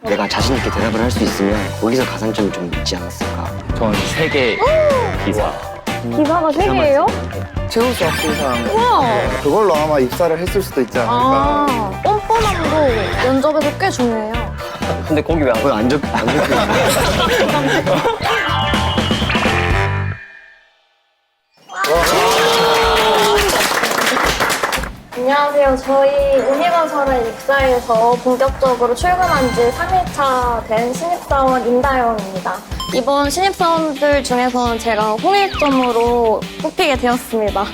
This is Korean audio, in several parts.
내가 자신 있게 대답을 할 수 있으면 거기서 가산점이 좀 있지 않았을까. 전 세계 기사. 기사가 세 개예요? 채울 수 없을 이상 우와. 그걸로 아마 입사를 했을 수도 있지 않을까. 아, 뻔뻔함도 면접에서 꽤 중요해요. 근데 거기 왜 안 거기 안 적혀 있는 안녕하세요. 저희 우니건설에 입사해서 본격적으로 출근한 지 3일차 된 신입사원 임다영입니다. 이번 신입사원들 중에서는 제가 홍일점으로 뽑히게 되었습니다.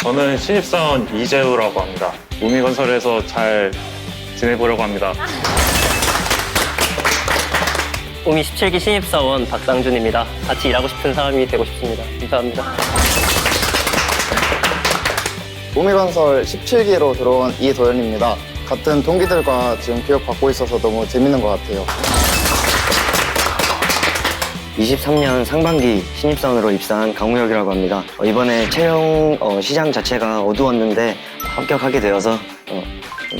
저는 신입사원 이재우라고 합니다. 우미건설에서 잘 지내보려고 합니다. 우미 17기 신입사원 박상준입니다. 같이 일하고 싶은 사람이 되고 싶습니다. 감사합니다. 우미건설 17기로 들어온 이도현입니다. 같은 동기들과 지금 교육받고 있어서 너무 재밌는 것 같아요. 23년 상반기 신입사원으로 입사한 강우혁이라고 합니다. 이번에 채용 시장 자체가 어두웠는데 합격하게 되어서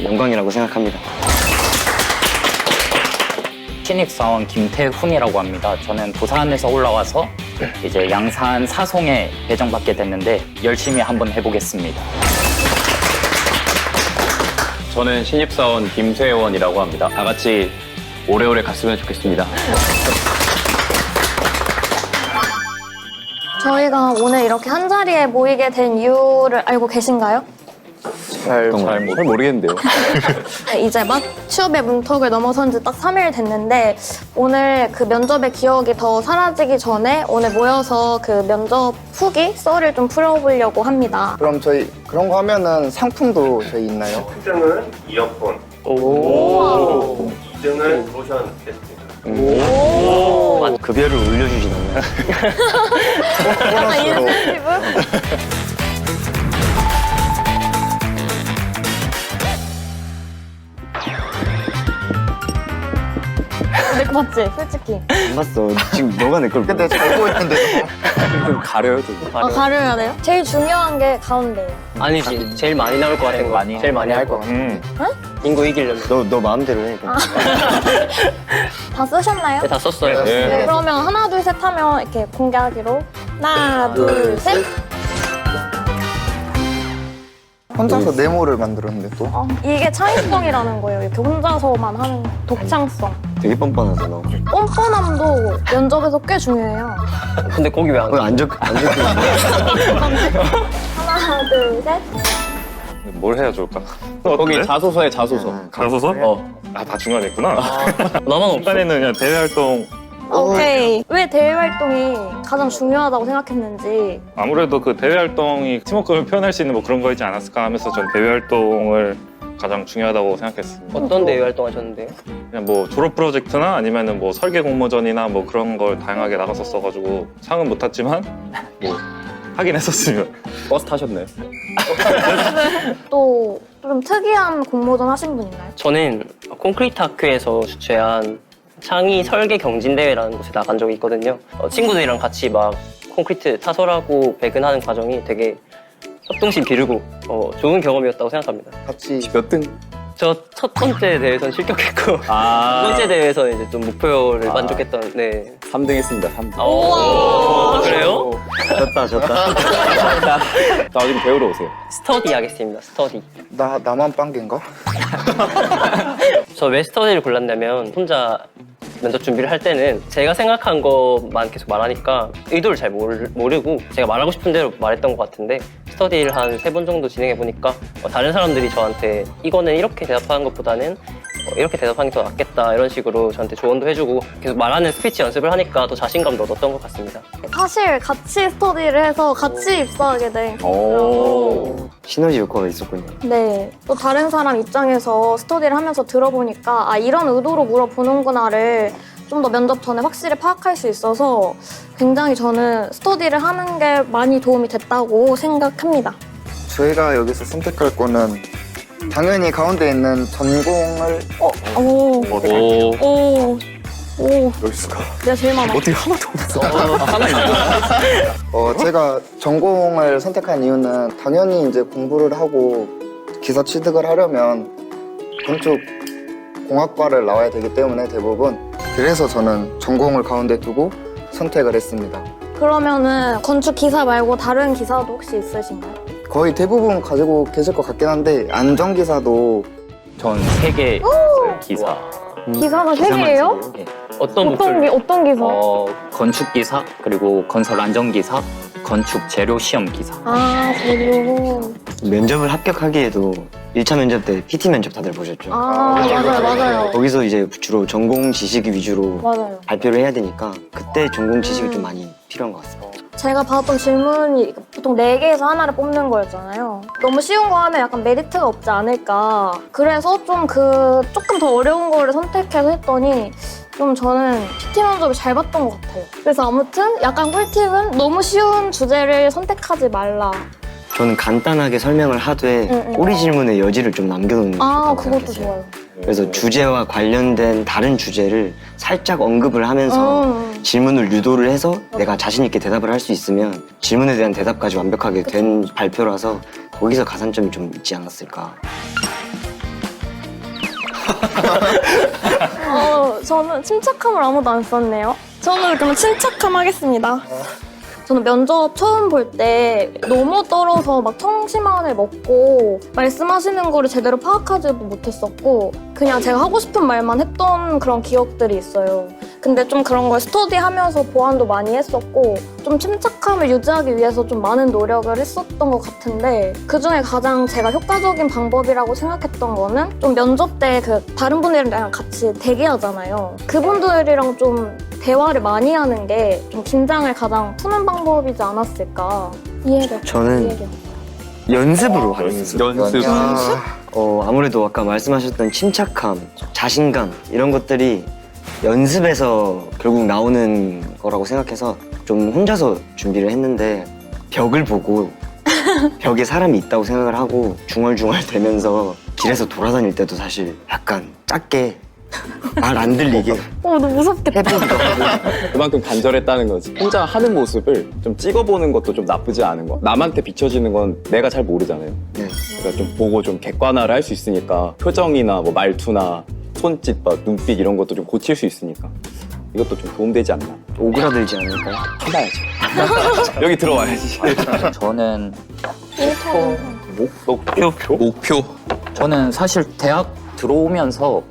영광이라고 생각합니다. 신입사원 김태훈이라고 합니다. 저는 부산에서 올라와서 이제 양산 사송에 배정받게 됐는데 열심히 한번 해보겠습니다. 저는 신입사원 김세원이라고 합니다. 다 같이 오래오래 갔으면 좋겠습니다. 저희가 오늘 이렇게 한자리에 모이게 된 이유를 알고 계신가요? 잘 모르겠는데요. 이제 막 취업의 문턱을 넘어선 지 딱 3일 됐는데 오늘 그 면접의 기억이 더 사라지기 전에 오늘 모여서 그 면접 후기 썰을 좀 풀어보려고 합니다. 그럼 저희 그런 거 하면은 상품도 저희 있나요? 1등은 이어폰, 오. 2등은 로션 세트. 급여를 올려주진 않나요? 약간 인센티브? 내 거 맞지? 솔직히. 안 봤어. 지금 너가 내 걸. 근데 잘 보였는데 가려요, 좀. 아, 가려야 돼요? 제일 중요한 게 가운데예요. 아니지. 제일 많이 나올 것 같은 거. 제일 많이 할 거. 인구 이기려면. 너 마음대로 해. 그냥. 다 쓰셨나요? 네, 다 썼어요. 네, 그러면 하나, 둘, 셋 하면 이렇게 공개하기로. 하나, 둘, 셋. 혼자서 네모를 만들었는데 또. 이게 창의성이라는 거예요. 이렇게 혼자서만 하는 독창성. 되게 뻔뻔하다 너. 뻔뻔함도 면접에서 꽤 중요해요. 근데 거기 왜 안 거기 안 적혀 있는 하나, 둘, 셋. 뭘 해야 좋을까? 거기 자소서에 자소서. 자소서? 다 중간에 있구나. 나만 없어. 중간에는 그냥 대외활동. 오케이. 왜 대외 활동이 가장 중요하다고 생각했는지. 아무래도 그 대외활동이 팀워크를 표현할 수 있는 뭐 그런 거이지 않았을까 하면서 전 대외활동을 가장 중요하다고 생각했습니다. 어떤 대외 활동하셨는데요? 그냥 뭐 졸업 프로젝트나 아니면은 뭐 설계 공모전이나 뭐 그런 걸 다양하게 나갔었어가지고 상은 못 탔지만 뭐 하긴 했었으면. 버스 타셨나요? 또 좀 특이한 공모전 하신 분 있나요? 저는 콘크리트 학교에서 주최한 창의 설계 경진대회라는 곳에 나간 적이 있거든요. 친구들이랑 같이 막 콘크리트 타설하고 배근하는 과정이 되게 협동심 기르고 좋은 경험이었다고 생각합니다. 같이 몇 등? 저 첫 번째 대회에서는 실격했고 두 번째 대회에서는 이제 좀 목표를 만족했던. 네. 3등 했습니다, 3등. 우와. 그래요? 졌다. 나중에 배우러 오세요. 스터디 하겠습니다. 스터디. 나만 빵개인가? 저 왜 스터디를 골랐냐면 혼자 면접 준비를 할 때는 제가 생각한 것만 계속 말하니까 의도를 잘 모르고 제가 말하고 싶은 대로 말했던 것 같은데 스터디를 한 3번 정도 진행해보니까 다른 사람들이 저한테 이거는 이렇게 대답하는 것보다는 이렇게 대답하는 게 더 낫겠다 이런 식으로 저한테 조언도 해주고 계속 말하는 스피치 연습을 하니까 더 자신감도 얻었던 것 같습니다. 사실 같이 스터디를 해서 같이 입사하게 돼. 시너지 효과가 있었군요. 네. 또 다른 사람 입장에서 스터디를 하면서 들어보니까 아, 이런 의도로 물어보는구나를 좀 더 면접 전에 확실히 파악할 수 있어서 굉장히 저는 스터디를 하는 게 많이 도움이 됐다고 생각합니다. 저희가 여기서 선택할 거는 당연히 가운데 있는 전공을 오. 오. 오. 열수가 내가 제일 많아. 어떻게 하나도 없어. 제가 전공을 선택한 이유는 당연히 이제 공부를 하고 기사 취득을 하려면 건축 공학과를 나와야 되기 때문에 대부분 그래서 저는 전공을 가운데 두고 선택을 했습니다. 그러면은 건축 기사 말고 다른 기사도 혹시 있으신가요? 거의 대부분 가지고 계실 것 같긴 한데 안전기사도 전 세계 기사. 기사가 세 개예요? 예. 어떤 목표를 어떤 기사? 건축 기사, 그리고 건설 안전 기사, 건축 재료 시험 기사. 아, 재료. 면접을 합격하기에도 1차 면접 때 PT 면접 다들 보셨죠? 아, 맞아요. 거기서 이제 주로 전공 지식 위주로 맞아요. 발표를 해야 되니까 그때 전공 지식이 좀 많이 필요한 것 같습니다. 제가 받았던 질문이 보통 4개에서 하나를 뽑는 거였잖아요. 너무 쉬운 거 하면 약간 메리트가 없지 않을까. 그래서 좀 조금 더 어려운 거를 선택해서 했더니 좀 저는 PT 면접을 잘 봤던 것 같아요. 그래서 아무튼 약간 꿀팁은 너무 쉬운 주제를 선택하지 말라. 저는 간단하게 설명을 하되 응. 꼬리 질문의 여지를 좀 남겨놓는 게 아, 좋다고 그것도 생각했어요. 좋아요. 그래서 주제와 관련된 다른 주제를 살짝 언급을 하면서 질문을 유도를 해서 내가 자신 있게 대답을 할 수 있으면 질문에 대한 대답까지 완벽하게 된 발표라서 거기서 가산점이 좀 있지 않았을까. 저는 침착함을 아무도 안 썼네요. 저는 그럼 침착함 하겠습니다. 저는 면접 처음 볼 때 너무 떨어서 막 청심환을 먹고 말씀하시는 거를 제대로 파악하지도 못했었고 그냥 제가 하고 싶은 말만 했던 그런 기억들이 있어요. 근데 좀 그런 걸 스터디하면서 보완도 많이 했었고 좀 침착함을 유지하기 위해서 좀 많은 노력을 했었던 것 같은데 그중에 가장 제가 효과적인 방법이라고 생각했던 거는 좀 면접 때 다른 분들이랑 같이 대기하잖아요. 그분들이랑 좀 대화를 많이 하는 게 좀 긴장을 가장 푸는 방법이지 않았을까. 이해력. 저는 이해력. 연습으로 하는 연습. 연습. 아무래도 아까 말씀하셨던 침착함, 자신감 이런 것들이 연습에서 결국 나오는 거라고 생각해서 좀 혼자서 준비를 했는데 벽을 보고 벽에 사람이 있다고 생각을 하고 중얼중얼 대면서 길에서 돌아다닐 때도 사실 약간 작게 말 안 들리게 너무 무섭겠다. 해보기도 하고 그만큼 간절했다는 거지. 혼자 하는 모습을 좀 찍어보는 것도 좀 나쁘지 않은 거. 남한테 비춰지는 건 내가 잘 모르잖아요. 네. 그러니까 좀 보고 좀 객관화를 할 수 있으니까 표정이나 뭐 말투나 손짓, 눈빛 이런 것도 좀 고칠 수 있으니까 이것도 좀 도움되지 않나. 오그라들지 않을까요? 해봐야죠. 여기 들어와야지. 저는 목표. 저는 사실 대학 들어오면서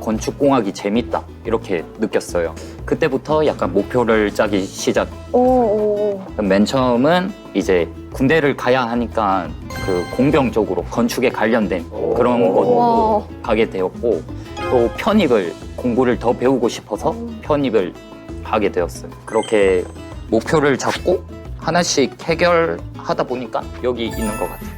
건축공학이 재밌다 이렇게 느꼈어요. 그때부터 약간 목표를 짜기 시작. 맨 처음은 이제 군대를 가야 하니까 공병 쪽으로 건축에 관련된 그런 곳으로 가게 되었고 또 편입을 공부를 더 배우고 싶어서 편입을 하게 되었어요. 그렇게 목표를 잡고 하나씩 해결하다 보니까 여기 있는 것 같아요.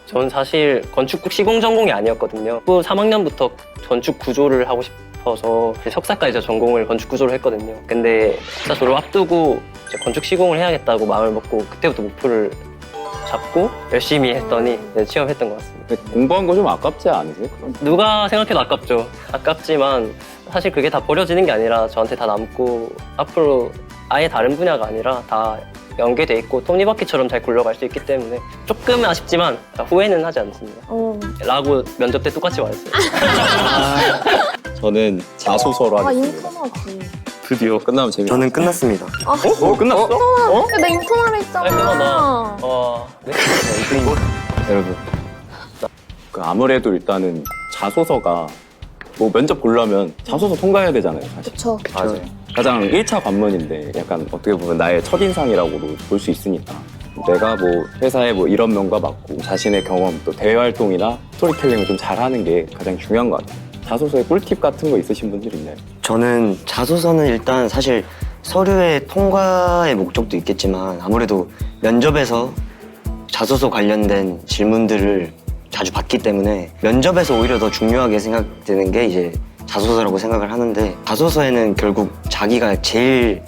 저는 사실 건축 시공 전공이 아니었거든요. 3학년부터 건축 구조를 하고 싶어서 석사까지 전공을 건축 구조로 했거든요. 근데 석사 졸업 앞두고 이제 건축 시공을 해야겠다고 마음을 먹고 그때부터 목표를 잡고 열심히 했더니 취업했던 것 같습니다. 근데 공부한 거 좀 아깝지 않으세요? 그럼? 누가 생각해도 아깝죠. 아깝지만 사실 그게 다 버려지는 게 아니라 저한테 다 남고 앞으로 아예 다른 분야가 아니라 다 연계돼 있고 톱니바퀴처럼 잘 굴러갈 수 있기 때문에 조금은 아쉽지만 후회는 하지 않습니다. 라고 면접 때 똑같이 말했어요. 저는 자소서로 하겠습니다. 인턴하지. 드디어 끝나면 재밌어. 저는 끝났습니다. 끝났어? 나 인턴하려 했잖아. 네? 여러분. 아무래도 일단은 자소서가 뭐 면접 보려면 자소서 통과해야 되잖아요, 사실. 그쵸. 맞아요. 가장 1차 관문인데 약간 어떻게 보면 나의 첫인상이라고도 볼 수 있으니까 내가 뭐 회사에 뭐 이런 면과 맞고 자신의 경험 또 대외 활동이나 스토리텔링을 좀 잘하는 게 가장 중요한 것 같아요. 자소서에 꿀팁 같은 거 있으신 분들 있나요? 저는 자소서는 일단 사실 서류의 통과의 목적도 있겠지만 아무래도 면접에서 자소서 관련된 질문들을 자주 받기 때문에 면접에서 오히려 더 중요하게 생각되는 게 이제 자소서라고 생각을 하는데 자소서에는 결국 자기가 제일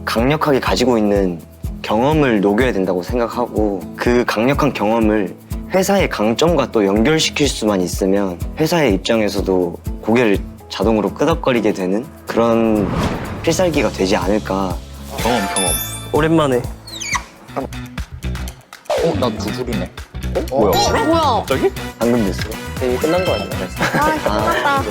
강력하게 가지고 있는 경험을 녹여야 된다고 생각하고 그 강력한 경험을 회사의 강점과 또 연결시킬 수만 있으면 회사의 입장에서도 고개를 자동으로 끄덕거리게 되는 그런 필살기가 되지 않을까. 오랜만에. 나 두 줄이네. 뭐야? 뭐야? 갑자기? 방금 됐어요. 이미 끝난 거 아니야? 아, 끝났다.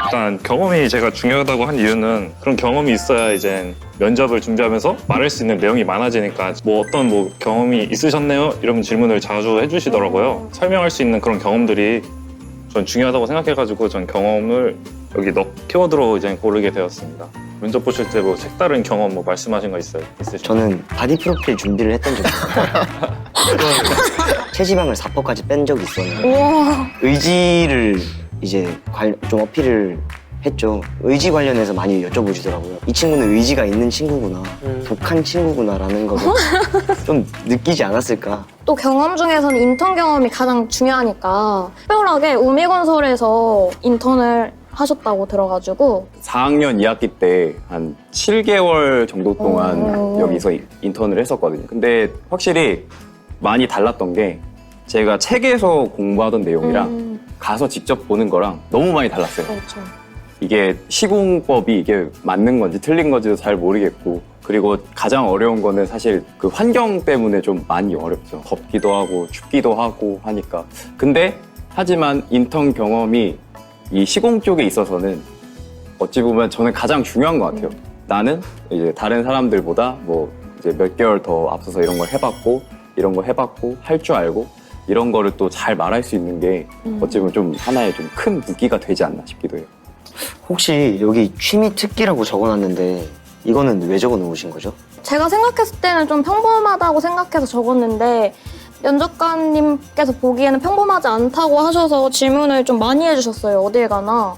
일단 경험이 제가 중요하다고 한 이유는 그런 경험이 있어야 이제 면접을 준비하면서 말할 수 있는 내용이 많아지니까 뭐 어떤 뭐 경험이 있으셨네요? 이런 질문을 자주 해주시더라고요. 설명할 수 있는 그런 경험들이 전 중요하다고 생각해가지고 전 경험을 여기 키워드로 이제 고르게 되었습니다. 면접 보실 때 뭐 색다른 경험 뭐 말씀하신 거 있으시죠? 저는 바디 프로필 준비를 했던 적이 있어요. 체지방을 4%까지 뺀 적이 있었는데 우와. 의지를 이제 좀 어필을 했죠. 의지 관련해서 많이 여쭤보시더라고요. 이 친구는 의지가 있는 친구구나, 독한 친구구나라는 거를 좀 느끼지 않았을까. 또 경험 중에서는 인턴 경험이 가장 중요하니까 특별하게 우미건설에서 인턴을 하셨다고 들어가지고 4학년 2학기 때 한 7개월 정도 동안 여기서 인턴을 했었거든요. 근데 확실히 많이 달랐던 게 제가 책에서 공부하던 내용이랑 가서 직접 보는 거랑 너무 많이 달랐어요. 그렇죠. 이게 시공법이 이게 맞는 건지 틀린 건지도 잘 모르겠고, 그리고 가장 어려운 거는 사실 그 환경 때문에 좀 많이 어렵죠. 덥기도 하고 춥기도 하고 하니까. 근데 하지만 인턴 경험이 이 시공 쪽에 있어서는 어찌 보면 저는 가장 중요한 것 같아요. 나는 이제 다른 사람들보다 뭐 이제 몇 개월 더 앞서서 이런 걸 해봤고 이런 거 해봤고 할 줄 알고 이런 거를 또 잘 말할 수 있는 게 어찌 보면 좀 하나의 좀 큰 무기가 되지 않나 싶기도 해요. 혹시 여기 취미 특기라고 적어놨는데 이거는 왜 적어놓으신 거죠? 제가 생각했을 때는 좀 평범하다고 생각해서 적었는데 면접관님께서 보기에는 평범하지 않다고 하셔서 질문을 좀 많이 해주셨어요. 어딜 가나.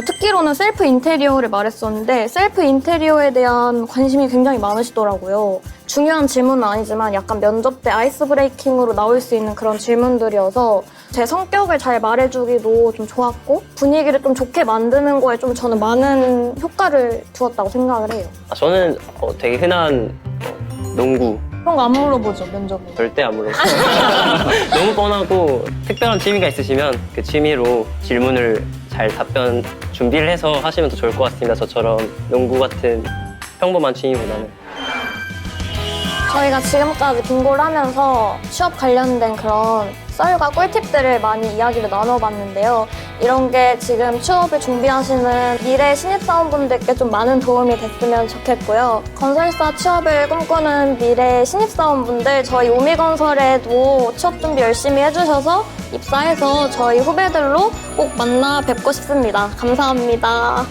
특기로는 셀프 인테리어를 말했었는데 셀프 인테리어에 대한 관심이 굉장히 많으시더라고요. 중요한 질문은 아니지만 약간 면접 때 아이스 브레이킹으로 나올 수 있는 그런 질문들이어서 제 성격을 잘 말해주기도 좀 좋았고 분위기를 좀 좋게 만드는 거에 좀 저는 많은 효과를 두었다고 생각을 해요. 저는 되게 흔한 농구 그런 거 안 물어보죠, 면접에. 절대 안 물어봐요. 너무 뻔하고 특별한 취미가 있으시면 그 취미로 질문을 잘 답변 준비를 해서 하시면 더 좋을 것 같습니다. 저처럼 농구 같은 평범한 취미보다는. 저희가 지금까지 빙고를 하면서 취업 관련된 그런 썰과 꿀팁들을 많이 이야기를 나눠봤는데요. 이런 게 지금 취업을 준비하시는 미래 신입사원분들께 좀 많은 도움이 됐으면 좋겠고요. 건설사 취업을 꿈꾸는 미래 신입사원분들 저희 우미건설에도 취업 준비 열심히 해주셔서 입사해서 저희 후배들로 꼭 만나 뵙고 싶습니다. 감사합니다. 와.